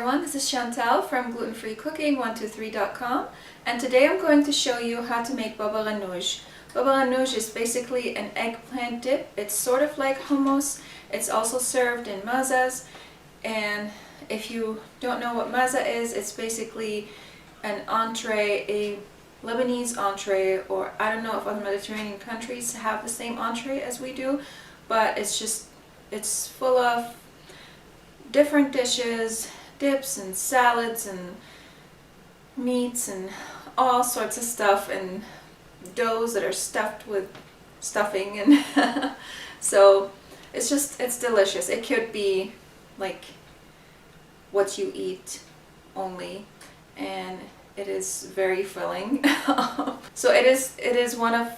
everyone, this is Chantal from Gluten-Free Cooking123.com, and today I'm going to show you how to make baba ganoush. Baba ganoush is basically an eggplant dip. It's sort of like hummus. It's also served in mazas, and if you don't know what maza is, it's basically an entree, a Lebanese entree, or I don't know if other Mediterranean countries have the same entree as we do, but it's full of different dishes, dips and salads and meats and all sorts of stuff, and doughs that are stuffed with stuffing, and so it's delicious. It could be like what you eat only, and it is very filling. So it is one of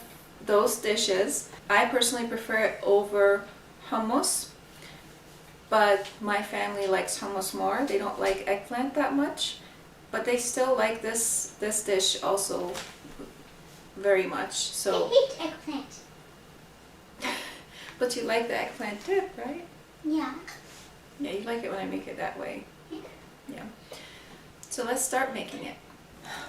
those dishes. I personally prefer it over hummus, but my family likes hummus more. They don't like eggplant that much, but they still like this dish also very much. So I hate eggplant. But you like the eggplant dip, right? Yeah. Yeah, you like it when I make it that way. Yeah. So let's start making it.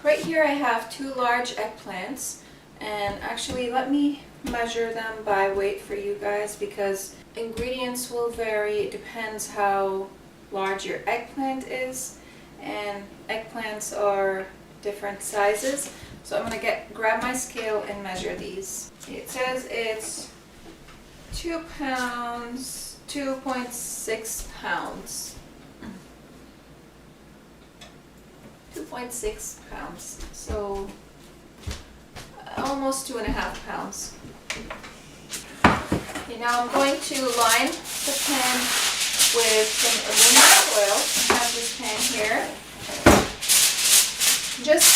Right here I have 2 large eggplants, and actually let me measure them by weight for you guys, because ingredients will vary. It depends how large your eggplant is, and eggplants are different sizes. So I'm going to grab my scale and measure these. It says it's 2 pounds, 2.6 pounds. 2.6 pounds, so almost 2.5 pounds. Okay, now I'm going to line the pan with some aluminum foil. I have this pan here, just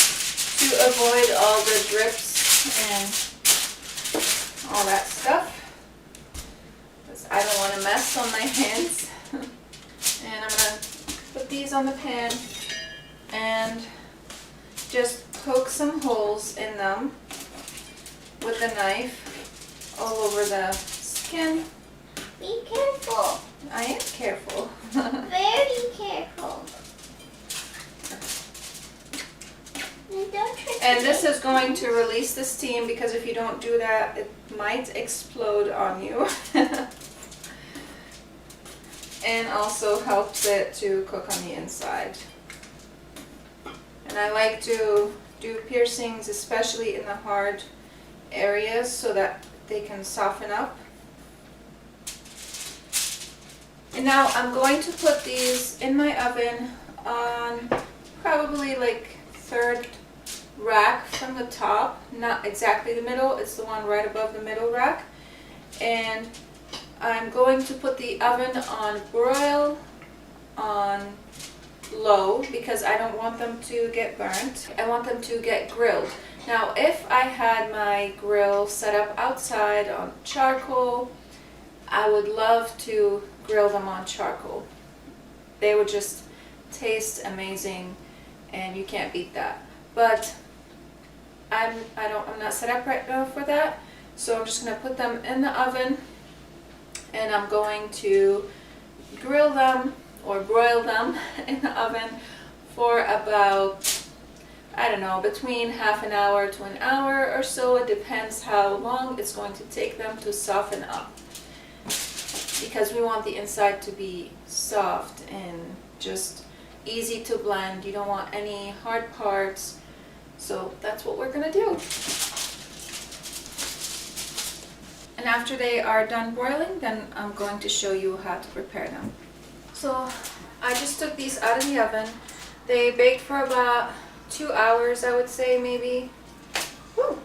to avoid all the drips and all that stuff, because I don't want a mess on my hands. And I'm going to put these on the pan and just poke some holes in them with the knife all over the skin. Be careful. I am careful. Very careful. And this is going to release the steam, because if you don't do that, it might explode on you. And also helps it to cook on the inside. And I like to do piercings, especially in the hard areas, so that they can soften up. And now I'm going to put these in my oven on probably like 3rd rack from the top, not exactly the middle, it's the one right above the middle rack. And I'm going to put the oven on broil on low, because I don't want them to get burnt. I want them to get grilled. Now, if I had my grill set up outside on charcoal, I would love to grill them on charcoal. They would just taste amazing, and you can't beat that. But I'm not set up right now for that, so I'm just going to put them in the oven, and I'm going to grill them or broil them in the oven for about, I don't know, between half an hour to an hour or so. It depends how long it's going to take them to soften up, because we want the inside to be soft and just easy to blend. You don't want any hard parts, so that's what we're gonna do. And after they are done broiling, then I'm going to show you how to prepare them. So I just took these out of the oven. They baked for about 2 hours, I would say, maybe. Woo!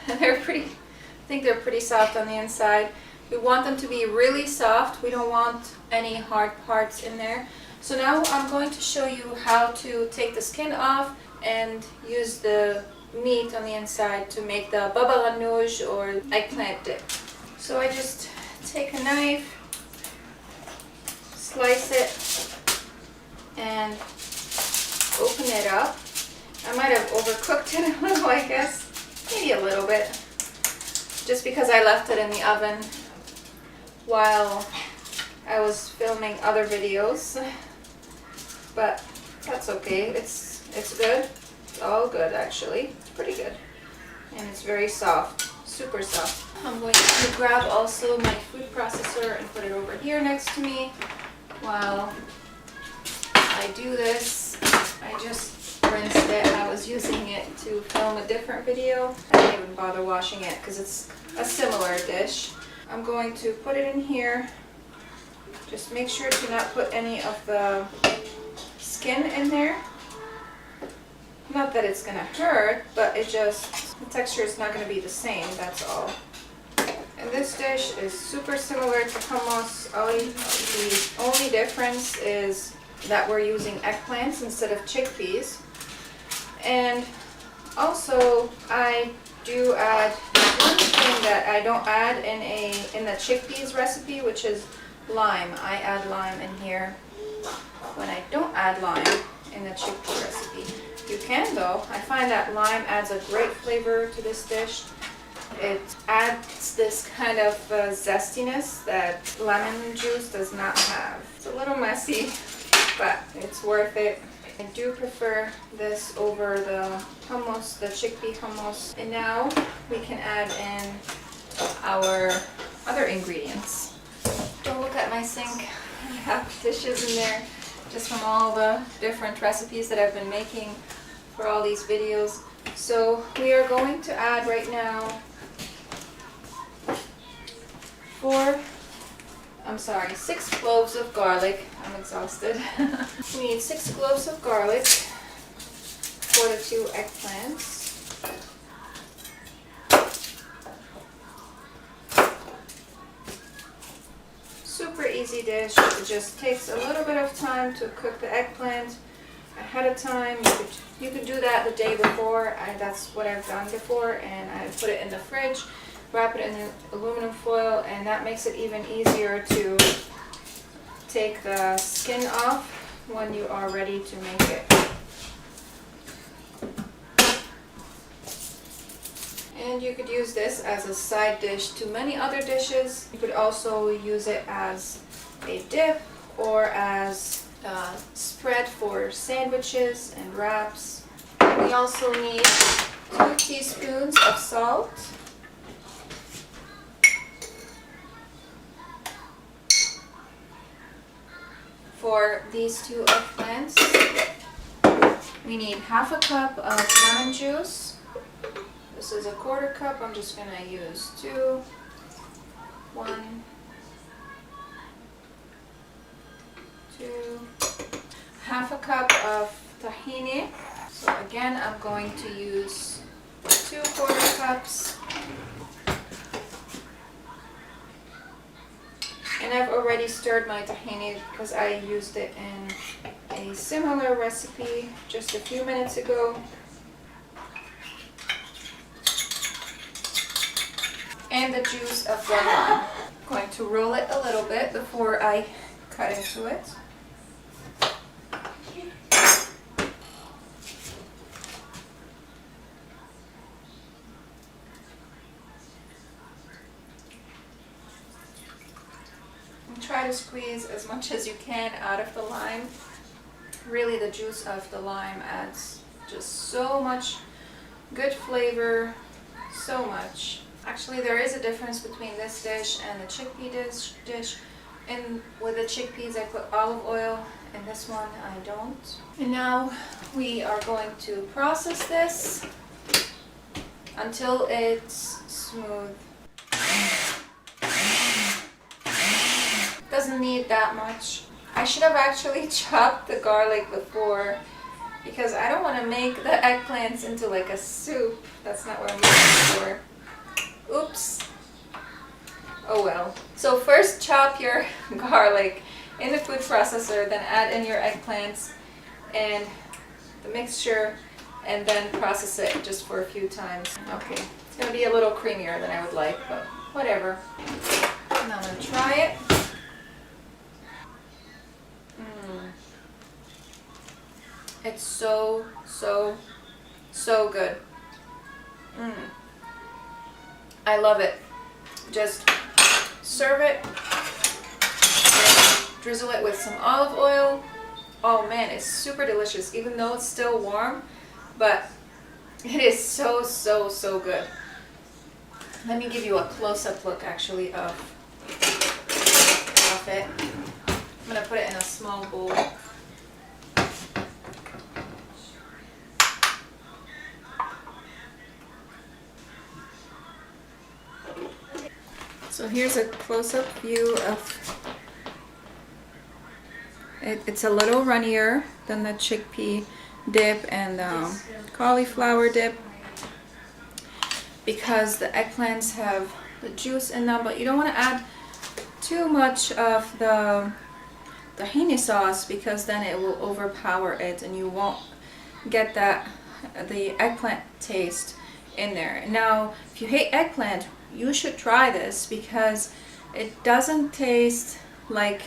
They're pretty, I think they're pretty soft on the inside. We want them to be really soft. We don't want any hard parts in there. So now I'm going to show you how to take the skin off and use the meat on the inside to make the baba ganoush or eggplant dip. So I just take a knife, slice it, and open it up. I might have overcooked it a little, I guess. Maybe a little bit. Just because I left it in the oven while I was filming other videos. But That's okay. It's good. It's all good actually. It's pretty good. And it's very soft. Super soft. I'm going to grab also my food processor and put it over here next to me while I do this. I just rinsed it. I was using it to film a different video. I didn't even bother washing it because it's a similar dish. I'm going to put it in here. Just make sure to not put any of the skin in there. Not that it's gonna hurt, but it just, the texture is not gonna be the same, that's all. And this dish is super similar to hummus. The only difference is that we're using eggplants instead of chickpeas. And also I do add one thing that I don't add in the chickpeas recipe, which is lime. I add lime in here when I don't add lime in the chickpea recipe. You can though. I find that lime adds a great flavor to this dish. It adds this kind of zestiness that lemon juice does not have. It's a little messy, but it's worth it. I do prefer this over the hummus, the chickpea hummus. And now we can add in our other ingredients. Don't look at my sink. I have dishes in there just from all the different recipes that I've been making for all these videos. So we are going to add right now 6 cloves of garlic. I'm exhausted. We need 6 cloves of garlic for the 2 eggplants. Super easy dish. It just takes a little bit of time to cook the eggplant ahead of time. You could do that the day before. That's what I've done before, and I put it in the fridge, wrap it in aluminum foil, and that makes it even easier to take the skin off when you are ready to make it. And you could use this as a side dish to many other dishes. You could also use it as a dip or as a spread for sandwiches and wraps. We also need 2 teaspoons of salt. For these 2 eggplants, we need half a cup of lemon juice. This is a 1/4 cup. I'm just going to use 2, 1, 2, half a cup of tahini. So again, I'm going to use 2 1/4 cups. And I've already stirred my tahini because I used it in a similar recipe just a few minutes ago. And the juice of the lime. I'm going to roll it a little bit before I cut into it. And try to squeeze as much as you can out of the lime. Really, the juice of the lime adds just so much good flavor, so much. Actually, there is a difference between this dish and the chickpea dish. And with the chickpeas, I put olive oil, and this one I don't. And now we are going to process this until it's smooth. Doesn't need that much. I should have actually chopped the garlic before because I don't want to make the eggplants into like a soup. That's not what I'm looking for. Oops. Oh well. So first chop your garlic in the food processor, then add in your eggplants and the mixture, and then process it just for a few times. Okay, it's going to be a little creamier than I would like, but whatever. And I'm going to try it. It's so good. I love it. Just serve it, drizzle it with some olive oil, Oh man, it's super delicious, even though it's still warm, but it is so, so, so good. Let me give you a close-up look actually of it. I'm gonna put it in a small bowl. So here's a close-up view of it. It's a little runnier than the chickpea dip and cauliflower dip because the eggplants have the juice in them, but you don't want to add too much of the tahini sauce because then it will overpower it and you won't get the eggplant taste in there. Now, if you hate eggplant, you should try this because it doesn't taste like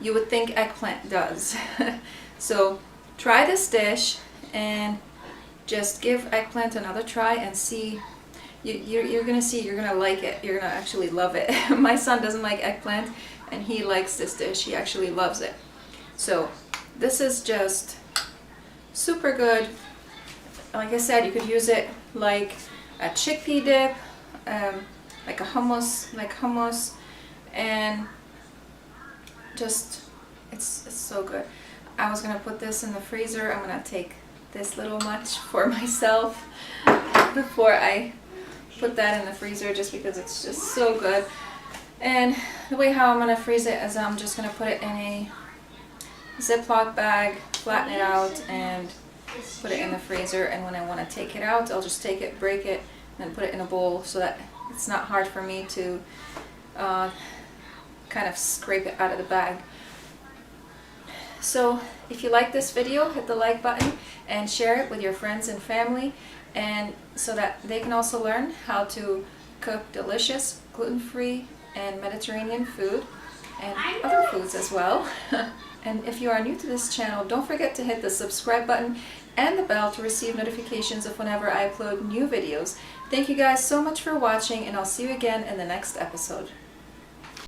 you would think eggplant does. So try this dish and just give eggplant another try and see. You're gonna see, you're gonna like it, you're gonna actually love it. My son doesn't like eggplant and he likes this dish, he actually loves it. So this is just super good. Like I said, you could use it like a chickpea dip, like hummus, and just it's so good. I was gonna put this in the freezer. I'm gonna take this little much for myself before I put that in the freezer just because it's just so good. And the way how I'm gonna freeze it is I'm just gonna put it in a Ziploc bag, flatten it out, and put it in the freezer. And when I want to take it out, I'll just take it, break it, and then put it in a bowl so that it's not hard for me to kind of scrape it out of the bag. So if you like this video, hit the like button and share it with your friends and family, and so that they can also learn how to cook delicious gluten-free and Mediterranean food and other foods as well. And if you are new to this channel, don't forget to hit the subscribe button and the bell to receive notifications of whenever I upload new videos. Thank you guys so much for watching, and I'll see you again in the next episode.